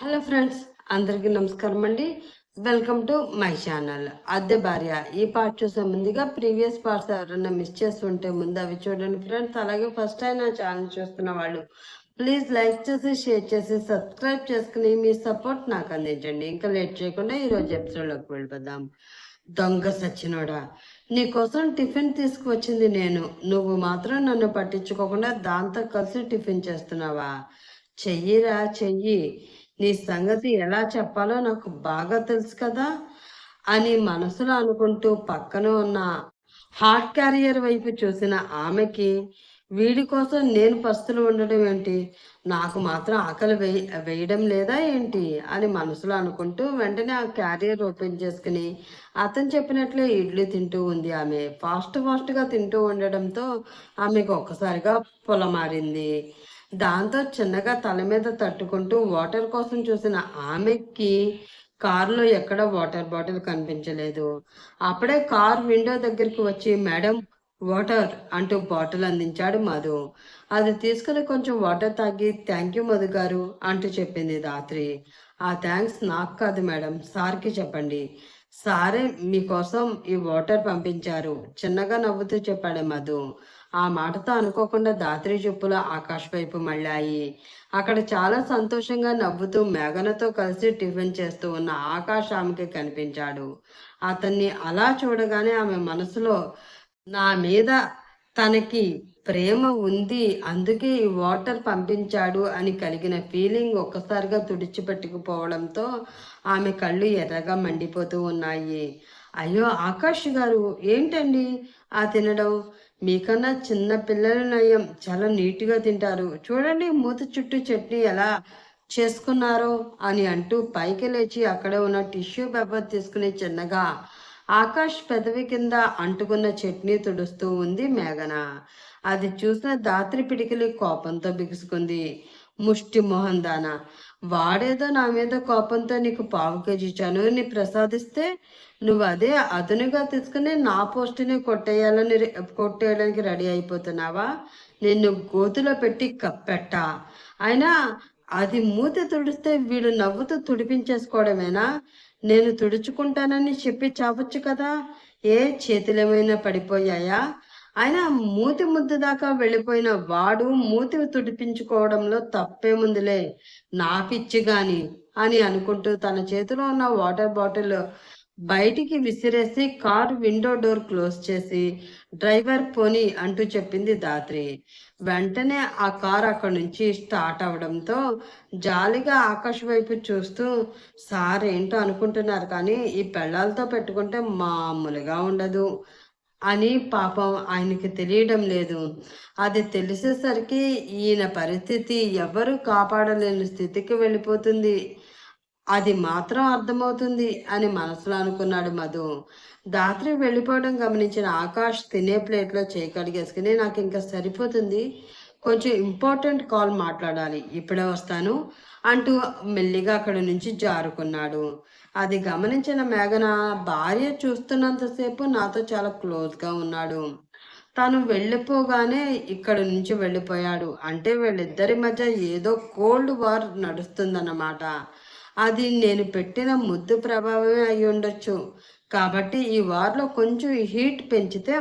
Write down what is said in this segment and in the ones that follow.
Hello friends, అందరికీ నమస్కారం అండి. వెల్కమ్ టు మై ఛానల్ అద్దె భార్య. ఈ పార్ట్ చూసే ముందుగా ప్రీవియస్ పార్ట్స్ ఎవరైనా మిస్ చేస్తుంటే ముందు అవి చూడండి ఫ్రెండ్స్. అలాగే ఫస్ట్ టైం నా ఛానల్ చూస్తున్న వాళ్ళు ప్లీజ్ లైక్ చేసి షేర్ చేసి సబ్స్క్రైబ్ చేసుకుని మీ సపోర్ట్ నాకు అందించండి. ఇంకా లేట్ చేయకుండా ఈరోజు ఎపిసోడ్లోకి వెళ్ళిపోదాం. దొంగ సచ్చినోడా, నీకోసం టిఫిన్ తీసుకువచ్చింది నేను, నువ్వు మాత్రం నన్ను పట్టించుకోకుండా దాంతో కలిసి టిఫిన్ చేస్తున్నావా? చెయ్యిరా చెయ్యి, నీ సంగతి ఎలా చెప్పాలో నాకు బాగా తెలుసు కదా అని మనసులో అనుకుంటూ పక్కన ఉన్న హార్ట్ క్యారియర్ వైపు చూసిన ఆమెకి వీడి కోసం నేను పస్తులు ఉండడం ఏంటి, నాకు మాత్రం ఆకలి వేయడం లేదా ఏంటి అని మనసులో అనుకుంటూ వెంటనే ఆ క్యారియర్ ఓపెన్ చేసుకుని అతను చెప్పినట్లే ఇడ్లీ తింటూ ఉంది. ఆమె ఫాస్ట్గా తింటూ ఉండడంతో ఆమెకు ఒక్కసారిగా పొలమారింది. దాంతో చిన్నగా తల మీద తట్టుకుంటూ వాటర్ కోసం చూసిన ఆమెకి కారులో ఎక్కడ వాటర్ బాటిల్ కనిపించలేదు. అప్పుడే కార్ విండో దగ్గరికి వచ్చి మేడం వాటర్ అంటూ బాటిల్ అందించాడు మధు. అది తీసుకుని కొంచెం వాటర్ తాగి థ్యాంక్ యూ మధు గారు అంటూ చెప్పింది ధాత్రి. ఆ థ్యాంక్స్ నాకు కాదు మేడం, సార్కి చెప్పండి. సారే మీకోసం ఈ వాటర్ పంపించారు చిన్నగా నవ్వుతూ చెప్పాడు మధు. ఆ మాటతో అనుకోకుండా ధాత్రి చెప్పులు ఆకాష్ వైపు మళ్ళాయి. అక్కడ చాలా సంతోషంగా నవ్వుతూ మేఘనతో కలిసి టిఫిన్ చేస్తూ ఉన్న ఆకాష్ ఆమెకి కనిపించాడు. అతన్ని అలా చూడగానే ఆమె మనసులో నా మీద తనకి ప్రేమ ఉంది, అందుకే ఈ వాటర్ పంపించాడు అని కలిగిన ఫీలింగ్ ఒక్కసారిగా తుడిచిపెట్టుకుపోవడంతో ఆమె కళ్ళు ఎర్రగా మండిపోతూ ఉన్నాయి. అయ్యో ఆకాష్ గారు, ఏంటండి ఆ తినడం? మీకన్నా చిన్న పిల్లలు నయం, చాలా నీట్గా తింటారు. చూడండి మూత చుట్టూ చట్నీ ఎలా చేసుకున్నారో అని అంటూ పైకి లేచి అక్కడే ఉన్న టిష్యూ పేపర్ తీసుకుని చిన్నగా ఆకాష్ పెదవి కింద అంటుకున్న చట్నీ తుడుస్తూ ఉంది మేఘన. అది చూసిన ధాత్రి పిడికిలి కోపంతో బిగుసుకుంది. ముష్టి మొహం దాన, వాడేదో నా మీద కోపంతో నీకు పావు కేజీ చనువుని ప్రసాదిస్తే నువ్వు అదే అదునుగా తీసుకుని నా పోస్టుని కొట్టేయడానికి రెడీ అయిపోతున్నావా? నిన్ను గోతులో పెట్టి కప్పెట్టా. అయినా అది మూతి తుడిస్తే వీడు నవ్వుతూ తుడిపించేసుకోవడమేనా? నేను తుడుచుకుంటానని చెప్పి చావచ్చు కదా. ఏ చేతులేమైనా పడిపోయాయా? అయినా మూతి ముద్దు దాకా వెళ్ళిపోయిన వాడు మూతి తుడిపించుకోవడంలో తప్పేముందిలే, నా పిచ్చి గాని అని అనుకుంటూ తన చేతిలో ఉన్న వాటర్ బాటిల్ బయటికి విసిరేసి కారు విండో డోర్ క్లోజ్ చేసి డ్రైవర్ పోనీ అంటూ చెప్పింది ధాత్రి. వెంటనే ఆ కారు అక్కడి నుంచి స్టార్ట్ అవడంతో జాలిగా ఆకాశ్ వైపు చూస్తూ, సార్ ఏంటో అనుకుంటున్నారు కానీ ఈ పెళ్ళాలతో పెట్టుకుంటే మామూలుగా ఉండదు అని పాపం ఆయనకి తెలియడం లేదు. అది తెలిసేసరికి ఈయన పరిస్థితి ఎవరు కాపాడలేని స్థితికి వెళ్ళిపోతుంది, అది మాత్రం అర్థమవుతుంది అని మనసులో అనుకున్నాడు మధు. ధాత్రి వెళ్ళిపోవడం గమనించిన ఆకాష్ తినే ప్లేట్లో చేయి కడిగేసుకుని నాకు ఇంకా సరిపోతుంది, కొంచెం ఇంపార్టెంట్ కాల్ మాట్లాడాలి, ఇప్పుడే వస్తాను అంటూ మెల్లిగా అక్కడి నుంచి జారుకున్నాడు. అది గమనించిన మేఘన భార్య చూస్తున్నంతసేపు నాతో చాలా క్లోజ్గా ఉన్నాడు, తను వెళ్ళిపోగానే ఇక్కడి నుంచి వెళ్ళిపోయాడు అంటే వీళ్ళిద్దరి మధ్య ఏదో కోల్డ్ వార్ నడుస్తుందన్నమాట. అది నేను పెట్టిన ముద్దు ప్రభావమే అయి ఉండొచ్చు. కాబట్టి ఈ వార్లో కొంచెం హీట్ పెంచితే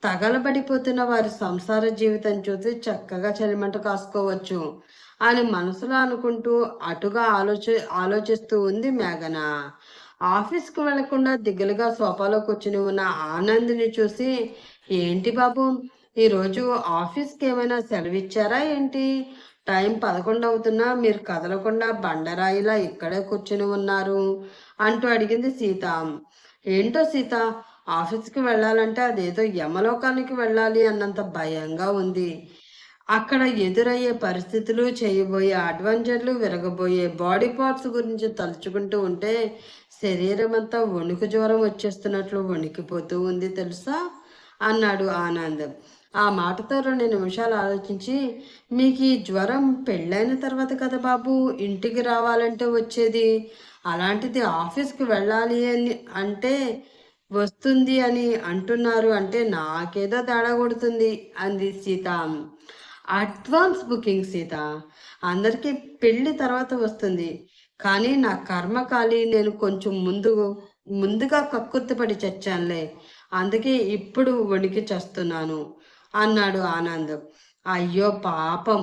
తగలబడిపోతున్న వారి సంసార జీవితం చూసి చక్కగా చలిమంట కాసుకోవచ్చు అని మనసులో అనుకుంటూ అటుగా ఆలోచిస్తూ ఉంది మేఘన. ఆఫీస్కి వెళ్లకుండా దిగులుగా సోఫాలో కూర్చుని ఉన్న ఆనందిని చూసి, ఏంటి బాబు ఈరోజు ఆఫీస్కి ఏమైనా సెలవు ఇచ్చారా ఏంటి? టైం 11 అవుతున్నా మీరు కదలకుండా బండరాయిలా ఇక్కడే కూర్చుని ఉన్నారు అంటూ అడిగింది సీత. ఏంటో సీత, ఆఫీస్కి వెళ్ళాలంటే అదేదో యమలోకానికి వెళ్ళాలి అన్నంత భయంగా ఉంది. అక్కడ ఎదురయ్యే పరిస్థితులు, చేయబోయే అడ్వెంచర్లు, విరగబోయే బాడీ పార్ట్స్ గురించి తలుచుకుంటూ ఉంటే శరీరం అంతా వణుకు జ్వరం వచ్చేస్తున్నట్లు వణికిపోతూ ఉంది తెలుసా అన్నాడు ఆనంద్. ఆ మాటతో 2 నిమిషాలు ఆలోచించి, మీకు ఈ జ్వరం పెళ్ళైన తర్వాత కదా బాబు ఇంటికి రావాలంటే వచ్చేది, అలాంటిది ఆఫీస్కి వెళ్ళాలి అని అంటే వస్తుంది అని అంటున్నారు అంటే నాకేదో తేడా కొడుతుంది అంది సీత. Advance booking Sita. అందరికీ పెళ్లి తర్వాత వస్తుంది. కానీ నా కర్మకాలి నేను కొంచెం ముందుగా కక్కుర్తిపడి చచ్చానులే. అందుకే ఇప్పుడు వణికి చస్తున్నాను అన్నాడు ఆనంద్. అయ్యో పాపం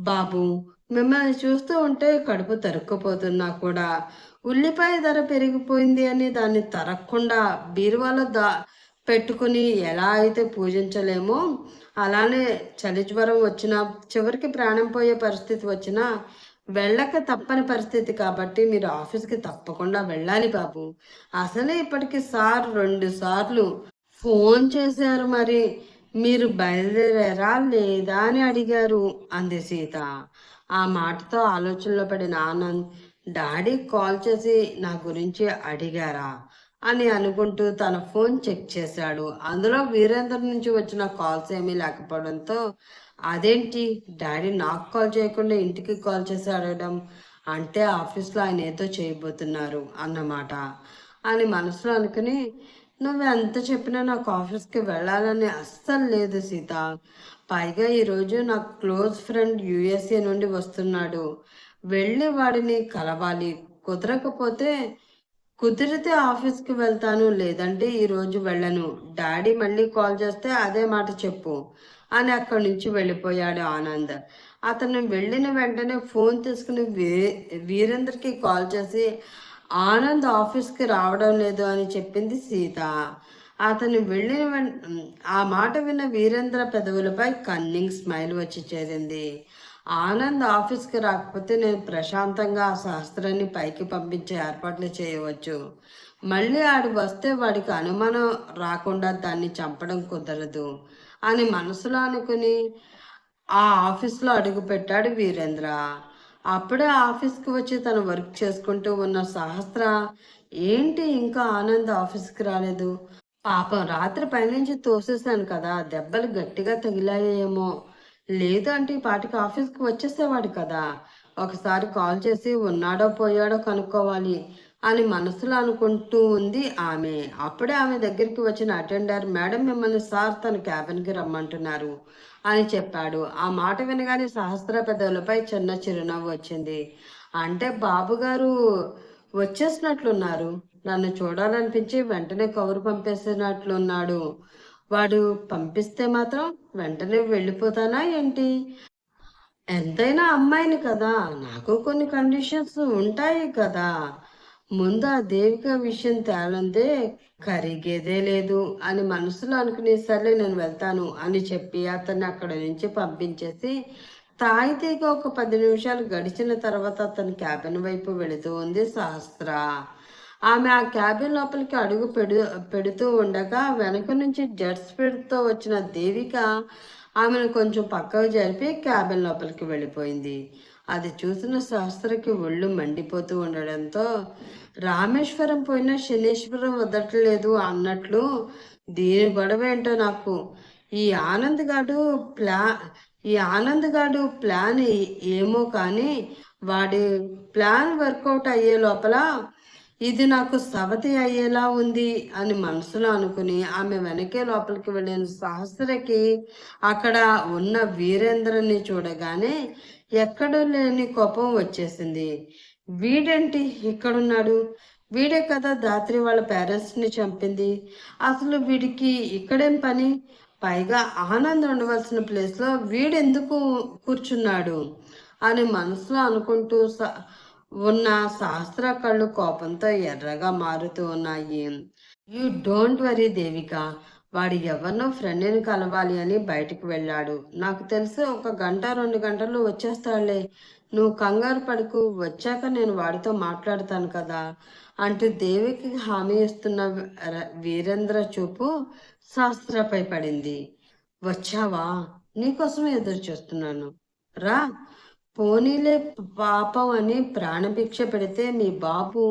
బాబు, మిమ్మల్ని చూస్తూ ఉంటే కడుపు తరుక్కుపోతున్నా కూడా ఉల్లిపాయ ధర పెరిగిపోయింది అని దాన్ని తరక్కుండా బీరువాలో పెట్టుకుని ఎలా అయితే పూజించలేమో అలానే చలి జ్వరం వచ్చినా చివరికి ప్రాణం పోయే పరిస్థితి వచ్చినా వెళ్ళక తప్పని పరిస్థితి కాబట్టి మీరు ఆఫీస్కి తప్పకుండా వెళ్ళాలి బాబు. అసలే ఇప్పటికి సార్ 2 సార్లు ఫోన్ చేశారు, మరి మీరు బయలుదేరారా లేదా అని అడిగారు అంది సీత. ఆ మాటతో ఆలోచనలో పడిన ఆనంద్ డాడీ కాల్ చేసి నా గురించి అడిగారా అని అనుకుంటూ తన ఫోన్ చెక్ చేశాడు. అందులో వీరేందర్ నుంచి వచ్చిన కాల్స్ ఏమీ లేకపోవడంతో అదేంటి డాడీ నాకు కాల్ చేయకుండా ఇంటికి కాల్ చేసి అడగడం, అంటే ఆఫీస్లో ఆయన ఏదో చేయబోతున్నారు అన్నమాట అని మనసులో అనుకుని, నువ్వు ఎంత చెప్పినా నాకు ఆఫీస్కి వెళ్ళాలని అస్సలు లేదు సీత. పైగా ఈరోజు నా క్లోజ్ ఫ్రెండ్ యుఎస్ఏ నుండి వస్తున్నాడు. వెళ్ళి వాడిని కలవాలి. కుదరకపోతే కుదిరితే ఆఫీస్కి వెళ్తాను, లేదంటే ఈరోజు వెళ్ళను. డాడీ మళ్ళీ కాల్ చేస్తే అదే మాట చెప్పు అని అక్కడి నుంచి వెళ్ళిపోయాడు ఆనంద్. అతను వెళ్ళిన వెంటనే ఫోన్ తీసుకుని వీరేంద్రకి కాల్ చేసి ఆనంద్ ఆఫీస్కి రావడం లేదు అని చెప్పింది సీత. అతను వెళ్ళిన ఆ మాట విన్న వీరేంద్ర పెదవులపై కన్నింగ్ స్మైల్ వచ్చి చేరింది. ఆనంద్ ఆఫీస్కి రాకపోతే నేను ప్రశాంతంగా ఆ శాస్త్రాన్ని పైకి పంపించే ఏర్పాట్లు చేయవచ్చు. మళ్ళీ ఆడు వస్తే వాడికి అనుమానం రాకుండా దాన్ని చంపడం కుదరదు అని మనసులో అనుకుని ఆ ఆఫీస్లో అడుగుపెట్టాడు వీరేంద్ర. అప్పుడే ఆఫీస్కి వచ్చి తన వర్క్ చేసుకుంటూ ఉన్న సహస్ర, ఏంటి ఇంకా ఆనంద్ ఆఫీస్కి రాలేదు? పాపం రాత్రి పైనుంచి తోసేసాను కదా, దెబ్బలు గట్టిగా తగిలాయేమో. లేదు అంటే ఈ పాటికి ఆఫీస్కి వచ్చేసేవాడు కదా. ఒకసారి కాల్ చేసి ఉన్నాడో పోయాడో కనుక్కోవాలి అని మనసులో అనుకుంటూ ఉంది ఆమె. అప్పుడే ఆమె దగ్గరికి వచ్చిన అటెండర్, మేడం మిమ్మల్ని సార్ తన క్యాబిన్కి రమ్మంటున్నారు అని చెప్పాడు. ఆ మాట వినగానే సహస్ర పెదవులపై చిన్న చిరునవ్వు వచ్చింది. అంటే బాబుగారు వచ్చేసినట్లున్నారు. నన్ను చూడాలనిపించి వెంటనే కబురు పంపేసినట్లున్నాడు. వాడు పంపిస్తే మాత్రం వెంటనే వెళ్ళిపోతానా ఏంటి? ఎంతైనా అమ్మాయిని కదా, నాకు కొన్ని కండిషన్స్ ఉంటాయి కదా. ముందు ఆ దేవిక విషయం తేలందే కరిగేదే లేదు అని మనసులో అనుకునే, సర్లే నేను వెళ్తాను అని చెప్పి అతన్ని అక్కడి నుంచి పంపించేసి తాయితీగా ఒక 10 నిమిషాలు గడిచిన తర్వాత అతని క్యాబిన్ వైపు వెళుతూ ఉంది సహస్ర. ఆమె ఆ క్యాబిన్ లోపలికి అడుగు పెడుతూ ఉండగా వెనక నుంచి జెట్ స్పీడ్తో వచ్చిన దేవిక ఆమెను కొంచెం పక్కకు జరిపి క్యాబిన్ లోపలికి వెళ్ళిపోయింది. అది చూసిన శాస్త్రకి ఒళ్ళు మండిపోతూ ఉండడంతో, రామేశ్వరం పోయినా శనీశ్వరం వదలట్లేదు అన్నట్లు దీని గొడవ ఏంటో నాకు. ఈ ఆనంద్ గాడు ప్లా ఈ ఆనంద్ గాడు ప్లాన్ ఏమో కానీ వాడి ప్లాన్ వర్కౌట్ అయ్యే లోపల ఇది నాకు సవతి అయ్యేలా ఉంది అని మనసులో అనుకుని ఆమె వెనకే లోపలికి వెళ్ళిన సహస్రకి అక్కడ ఉన్న వీరేంద్రని చూడగానే ఎక్కడో లేని కోపం వచ్చేసింది. వీడేంటి ఇక్కడున్నాడు? వీడే కదా దాత్రి వాళ్ళ పేరెంట్స్ని చంపింది. అసలు వీడికి ఇక్కడేం పని? పైగా ఆనంద్ ఉండవలసిన ప్లేస్లో వీడెందుకు కూర్చున్నాడు అని మనసులో అనుకుంటూ ఉన్న శాస్త్ర కళ్ళు కోపంతో ఎర్రగా మారుతూ ఉన్నాయి. యూ డోంట్ వరీ దేవిక, వాడు ఎవరినో ఫ్రెండ్ని కలవాలి అని బయటికి వెళ్ళాడు. నాకు తెలిసి 1 గంట 2 గంటల్లో వచ్చేస్తాడులే. నువ్వు కంగారు పడుకు, వచ్చాక నేను వాడితో మాట్లాడతాను కదా అంటూ దేవికి హామీ ఇస్తున్న వీరేంద్ర చూపు శాస్త్రపై పడింది. వచ్చావా? నీకోసం ఎదురు చూస్తున్నాను, రా. పోనీలే పాపం అని ప్రాణభిక్ష పెడితే మీ బాబు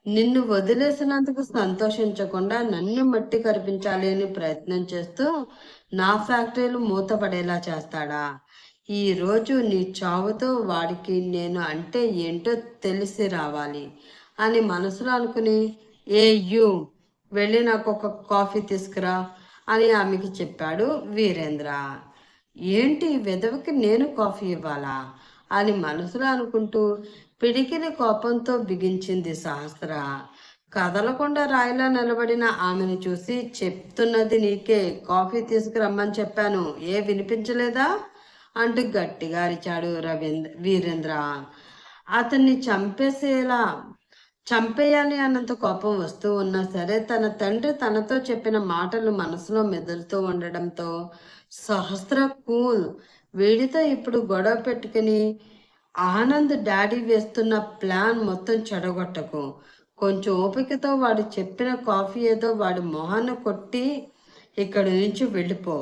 నిన్ను వదిలేసినందుకు సంతోషించకుండా నన్ను మట్టి కరిపించాలి అని ప్రయత్నం చేస్తూ నా ఫ్యాక్టరీలు మూతపడేలా చేస్తాడా? ఈరోజు నీ చావుతో వాడికి నేను అంటే ఏంటో తెలిసి రావాలి అని మనసులో అనుకుని, ఏ యూ వెళ్ళి నాకు ఒక కాఫీ తీసుకురా అని ఆమెకి చెప్పాడు వీరేంద్ర. ఏంటి వెధవకి నేను కాఫీ ఇవ్వాలా అని మనసులో అనుకుంటూ పిడికిలి కోపంతో బిగించింది సహస్ర. కదలకుండా రాయిలా నిలబడిన ఆమెను చూసి, చెప్తున్నది నీకే, కాఫీ తీసుకురమ్మని చెప్పాను, వినిపించలేదా అంటూ గట్టిగా అరిచాడు వీరేంద్ర. అతన్ని చంపేయాలి అన్నంత కోపం వస్తూ ఉన్నా సరే, తన తండ్రి తనతో చెప్పిన మాటలు మనసులో మెదులుతూ ఉండడంతో సహస్ర కూల్, వీడితో ఇప్పుడు గొడవ పెట్టుకుని ఆనంద్ డాడీ వేస్తున్న ప్లాన్ మొత్తం చెడగొట్టకు. కొంచెం ఓపికతో వాడు చెప్పిన కాఫీ ఏదో వాడి మొహాన్ని కొట్టి ఇక్కడి నుంచి వెళ్ళిపో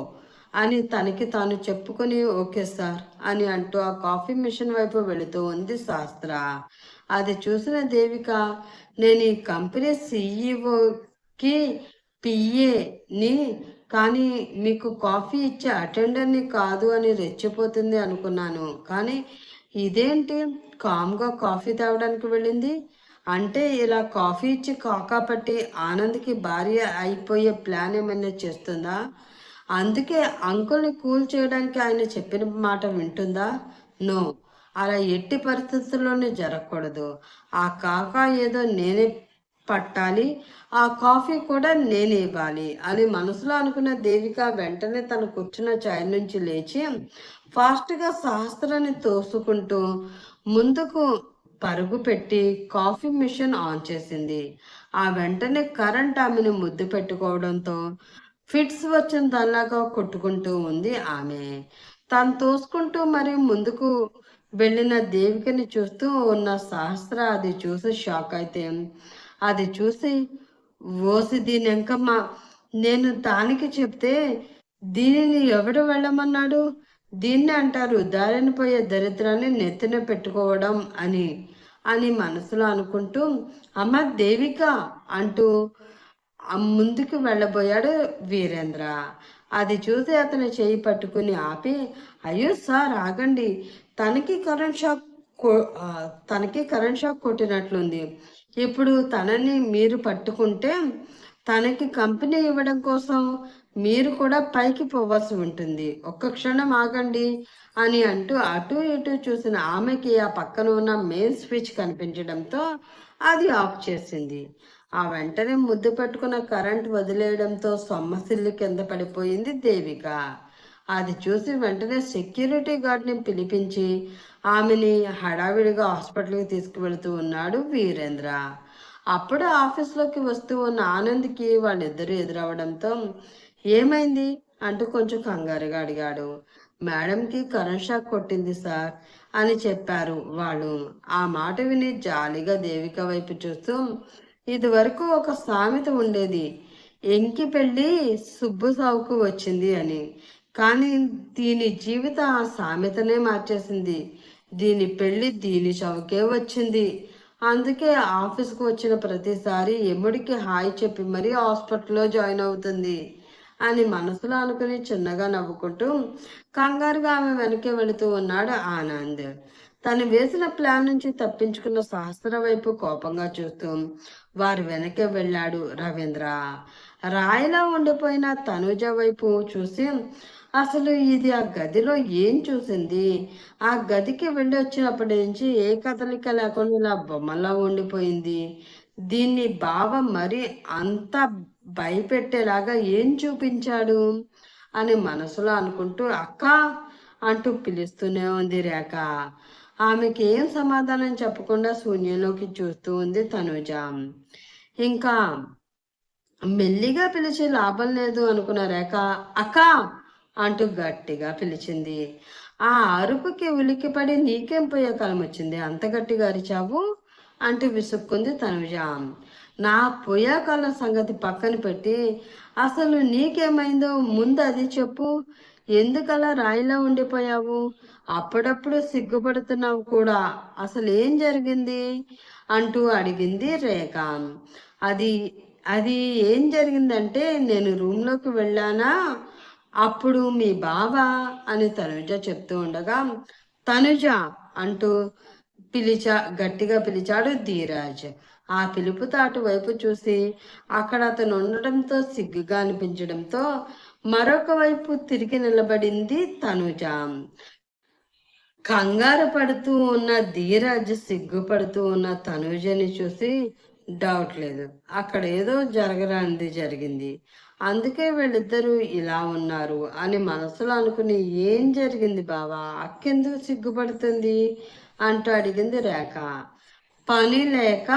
అని తనకి తాను చెప్పుకొని, ఓకే సార్ అని అంటూ ఆ కాఫీ మిషన్ వైపు వెళుతూ ఉంది శాస్త్ర. అది చూసిన దేవిక, నేను ఈ కంపెనీ సిఈఓకి పిఏని, కానీ మీకు కాఫీ ఇచ్చే అటెండర్ని కాదు అని రెచ్చిపోతుంది అనుకున్నాను. కానీ ఇదేంటి కామ్గా కాఫీ తేవడానికి వెళ్ళింది అంటే, ఇలా కాఫీ ఇచ్చి కాకాపట్టి ఆనంద్కి భార్య అయిపోయే ప్లాన్ ఏమైనా చేస్తుందా? అందుకే అంకుల్ని కూల్ చేయడానికి ఆయన చెప్పిన మాట వింటుందా? నో, అలా ఎట్టి పరిస్థితుల్లోనే జరగకూడదు. ఆ కాకా ఏదో నేనే పట్టాలి, ఆ కాఫీ కూడా నేనే ఇవ్వాలి అని మనసులో అనుకున్న దేవిక వెంటనే తన కూర్చున్న చైర్ నుంచి లేచి ఫాస్ట్గా సహస్రాన్ని తోసుకుంటూ ముందుకు పరుగు పెట్టి కాఫీ మిషన్ ఆన్ చేసింది. ఆ వెంటనే కరెంట్ ఆమెను ముద్దు పెట్టుకోవడంతో ఫిట్స్ వచ్చిన దానిలాగా కొట్టుకుంటూ ఉంది ఆమె. తను తోసుకుంటూ మరి ముందుకు వెళ్ళిన దేవికని చూస్తూ ఉన్న సహస్ర అది చూసి షాక్ అయితే, అది చూసి, ఓసి దీని ఎంకమ్మ, నేను దానికి చెప్తే దీనిని ఎవడు వెళ్ళమన్నాడు? దీన్ని అంటారు దారిని పోయే దరిద్రాన్ని నెత్తిన పెట్టుకోవడం అని అని మనసులో అనుకుంటూ, అమ్మ దేవిక అంటూ ముందుకు వెళ్ళబోయాడు వీరేంద్ర. అది చూసి అతను చేయి పట్టుకుని ఆపి, అయ్యో సార్ ఆగండి, తనకి కరెంట్ షాక్ తనకి కరెంట్ షాక్ కొట్టినట్లుంది. ఇప్పుడు తనని మీరు పట్టుకుంటే తనకి కంపెనీ ఇవ్వడం కోసం మీరు కూడా పైకి పోవాల్సి ఉంటుంది. ఒక్క క్షణం ఆగండి అని అంటూ అటు ఇటు చూసిన ఆమెకి ఆ పక్కన ఉన్న మెయిన్ స్విచ్ కనిపించడంతో అది ఆఫ్ చేసింది. ఆ వెంటనే ముద్దు పెట్టుకున్న కరెంట్ వదిలేయడంతో సొమ్మసిల్లి కింద పడిపోయింది దేవిక. అది చూసి వెంటనే సెక్యూరిటీ గార్డ్ని పిలిపించి ఆమెని హడావిడిగా హాస్పిటల్కి తీసుకువెళుతూ ఉన్నాడు వీరేంద్ర. అప్పుడు ఆఫీస్లోకి వస్తూ ఉన్న ఆనంద్కి వాళ్ళిద్దరూ ఎదురవడంతో, ఏమైంది అంటూ కొంచెం కంగారుగా అడిగాడు. మేడంకి కరెంట్ షాక్ కొట్టింది సార్ అని చెప్పారు వాళ్ళు. ఆ మాట విని జాలిగా దేవిక వైపు చూస్తూ, ఇది వరకు ఒక సామెత ఉండేది, ఎంకి పెళ్ళి సుబ్బు సావుకు వచ్చింది అని. కానీ దీని జీవితం ఆ సామెతనే మార్చేసింది. దీని పెళ్ళి దీని చౌకే వచ్చింది. అందుకే ఆఫీస్కి వచ్చిన ప్రతిసారి ఎముడికి హాయ్ చెప్పి మరీ హాస్పిటల్లో జాయిన్ అవుతుంది అని మనసులో అనుకుని చిన్నగా నవ్వుకుంటూ కంగారుగా ఆమె వెనకే వెళుతూ ఉన్నాడు ఆనంద్. తను వేసిన ప్లాన్ నుంచి తప్పించుకున్న సహస్ర వైపు కోపంగా చూస్తూ వారి వెనకే వెళ్ళాడు రవీంద్ర. రాయిలా ఉండిపోయిన తనుజ వైపు చూసి, అసలు ఇది ఆ గదిలో ఏం చూసింది? ఆ గదికి వెళ్ళి వచ్చినప్పటి నుంచి ఏ కదలిక లేకుండా ఇలా బొమ్మలా ఉండిపోయింది. దీన్ని బావ మరి అంత భయపెట్టేలాగా ఏం చూపించాడు అని మనసులో అనుకుంటూ అక్క అంటూ పిలుస్తూనే ఉంది రేఖ. ఆమెకి ఏం సమాధానం చెప్పకుండా శూన్యంలోకి చూస్తూ ఉంది తనుజ. ఇంకా మెల్లిగా పిలిచి లాభం లేదు అనుకున్న రేఖ, అక్క అంటూ గట్టిగా పిలిచింది. ఆ అరుపుకి ఉలిక్కిపడి, నీకేం పోయే కాలం వచ్చింది అంత గట్టిగా అరిచావు అంటూ విసుక్కుంది తనుజ. నా పోయాకాలం సంగతి పక్కన పెట్టి అసలు నీకేమైందో ముందు అది చెప్పు. ఎందుకలా రాయిలా ఉండిపోయావు? అప్పుడప్పుడు సిగ్గుపడుతున్నావు కూడా. అసలు ఏం జరిగింది అంటూ అడిగింది రేఖ. అది అది ఏం జరిగిందంటే, నేను రూమ్లోకి వెళ్ళానా, అప్పుడు మీ బావ అని తనుజ చెప్తూ ఉండగా, తనుజ అంటూ గట్టిగా పిలిచాడు ధీరాజ్. ఆ పిలుపుతో అటువైపు చూసి అక్కడ అతను ఉండడంతో సిగ్గుగా అనిపించడంతో మరొక వైపు తిరిగి నిలబడింది తనుజ. కంగారు పడుతూ ఉన్న ధీరజ్ సిగ్గుపడుతూ ఉన్న తనుజని చూసి డౌట్ లేదు, అక్కడ ఏదో జరగరానిది జరిగింది, అందుకే వీళ్ళిద్దరూ ఇలా ఉన్నారు అని మనసులో అనుకుని ఏం జరిగింది బావా, అక్కెందుకు సిగ్గుపడుతుంది అంటూ అడిగింది రేఖ. పని లేక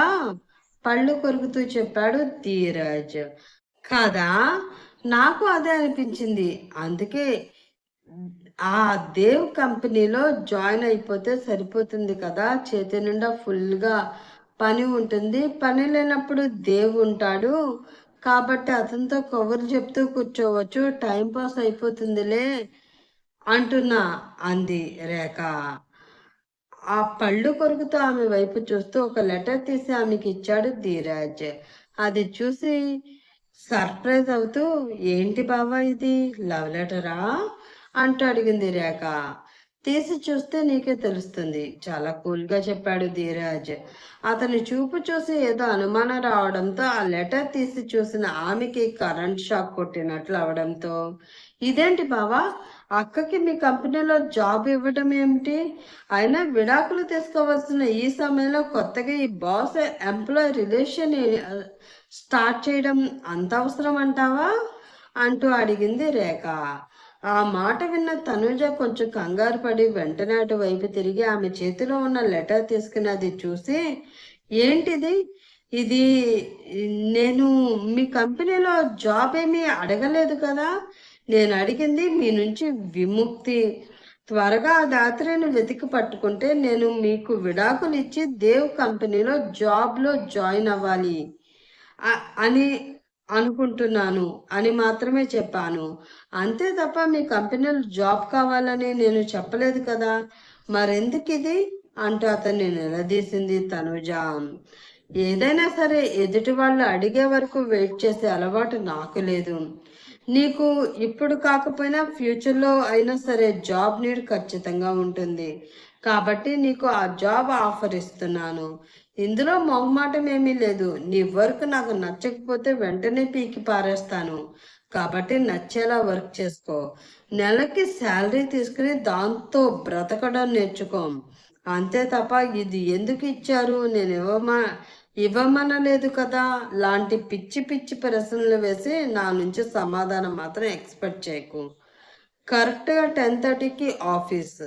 పళ్ళు కొరుకుతూ చెప్పాడు ధీరజ్. కదా, నాకు అదే అనిపించింది, అందుకే ఆ దేవ్ కంపెనీలో జాయిన్ అయిపోతే సరిపోతుంది కదా, చేతి నిండా ఫుల్గా పని ఉంటుంది, పని లేనప్పుడు దేవ్ ఉంటాడు కాబట్టి అతనితో కబుర్లు చెప్తూ కూర్చోవచ్చు, టైం పాస్ అయిపోతుందిలే అంటున్నా అంది రేఖ. ఆ పళ్ళు కొరుకుతూ ఆమె వైపు చూస్తూ ఒక లెటర్ తీసి ఆమెకి ఇచ్చాడు ధీరజ్. అది చూసి సర్ప్రైజ్ అవుతూ, ఏంటి బావా ఇది, లవ్ లెటరా అంటూ అడిగింది రేఖ. తీసి చూస్తే నీకే తెలుస్తుంది, చాలా కూల్గా చెప్పాడు ధీరజ్. అతని చూపు చూసి ఏదో అనుమానం రావడంతో ఆ లెటర్ తీసి చూసిన ఆమెకి కరెంట్ షాక్ కొట్టినట్లు అవడంతో, ఇదేంటి బావా, అక్కకి మీ కంపెనీలో జాబ్ ఇవ్వడం ఏమిటి, అయినా విడాకులు తీసుకోవాల్సిన ఈ సమయంలో కొత్తగా ఈ బాస్ ఎంప్లాయ్ రిలేషన్ స్టార్ట్ చేయడం అంత అవసరం అంటావా అంటూ అడిగింది రేఖ. ఆ మాట విన్న తనుజ కొంచెం కంగారు పడి వెంటనే అటువైపు తిరిగి ఆమె చేతిలో ఉన్న లెటర్ తీసుకుని అది చూసి, ఏంటిది, ఇది నేను మీ కంపెనీలో జాబ్ ఏమీ అడగలేదు కదా, నేను అడిగింది మీ నుంచి విముక్తి, త్వరగా ఆ దాత్రిని వెతికి పట్టుకుంటే నేను మీకు విడాకులు ఇచ్చి దేవ్ కంపెనీలో జాబ్లో జాయిన్ అవ్వాలి అని అనుకుంటున్నాను అని మాత్రమే చెప్పాను, అంతే తప్ప మీ కంపెనీలో జాబ్ కావాలని నేను చెప్పలేదు కదా, మరెందుకు ఇది అంటూ అతన్ని నిలదీసింది తనుజ. ఏదైనా సరే ఎదుటి వాళ్ళు అడిగే వరకు వెయిట్ చేసే అలవాటు నాకు లేదు, నీకు ఇప్పుడు కాకపోయినా ఫ్యూచర్లో అయినా సరే జాబ్ నీడ్ ఖచ్చితంగా ఉంటుంది కాబట్టి నీకు ఆ జాబ్ ఆఫర్ ఇస్తున్నాను, ఇందులో మొహమాటం ఏమీ లేదు, నీ వర్క్ నాకు నచ్చకపోతే వెంటనే పీకి పారేస్తాను కాబట్టి నచ్చేలా వర్క్ చేసుకో, నెలకి శాలరీ తీసుకుని దాంతో బ్రతకడం నేర్చుకో, అంతే తప్ప ఇది ఎందుకు ఇచ్చారు, నేను ఇవ్వమనలేదు కదా లాంటి పిచ్చి పిచ్చి ప్రశ్నలు వేసి నా నుంచి సమాధానం మాత్రం ఎక్స్పెక్ట్ చేయకు, కరెక్ట్గా 10:30కి ఆఫీస్,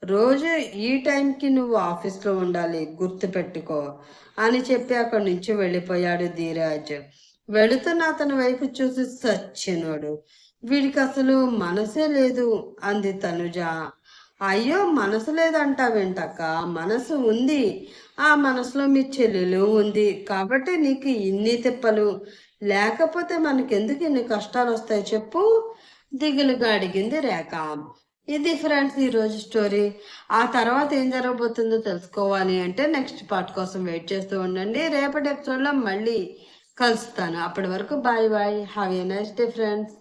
రోజు ఈ టైంకి నువ్వు ఆఫీస్లో ఉండాలి, గుర్తుపెట్టుకో అని చెప్పి అక్కడి నుంచి వెళ్ళిపోయాడు ధీరజ్. వెళుతున్న అతని వైపు చూసి సచ్చినోడు, వీడికి అసలు మనసే లేదు అంది తనుజ. అయ్యో, మనసు లేదంటావేంటక్క, మనసు ఉంది, ఆ మనసులో మీ చెల్లెలు ఉంది కాబట్టి నీకు ఇన్ని తిప్పలు, లేకపోతే మనకెందుకు ఇన్ని కష్టాలు వస్తాయి చెప్పు దిగులుగా అడిగింది రేఖ. ఇది ఫ్రెండ్స్ ఈరోజు స్టోరీ. ఆ తర్వాత ఏం జరగబోతుందో తెలుసుకోవాలి అంటే నెక్స్ట్ పార్ట్ కోసం వెయిట్ చేస్తూ ఉండండి. రేపటి ఎపిసోడ్లో మళ్ళీ కలుస్తాను, అప్పటి వరకు bye bye, have a nice day friends.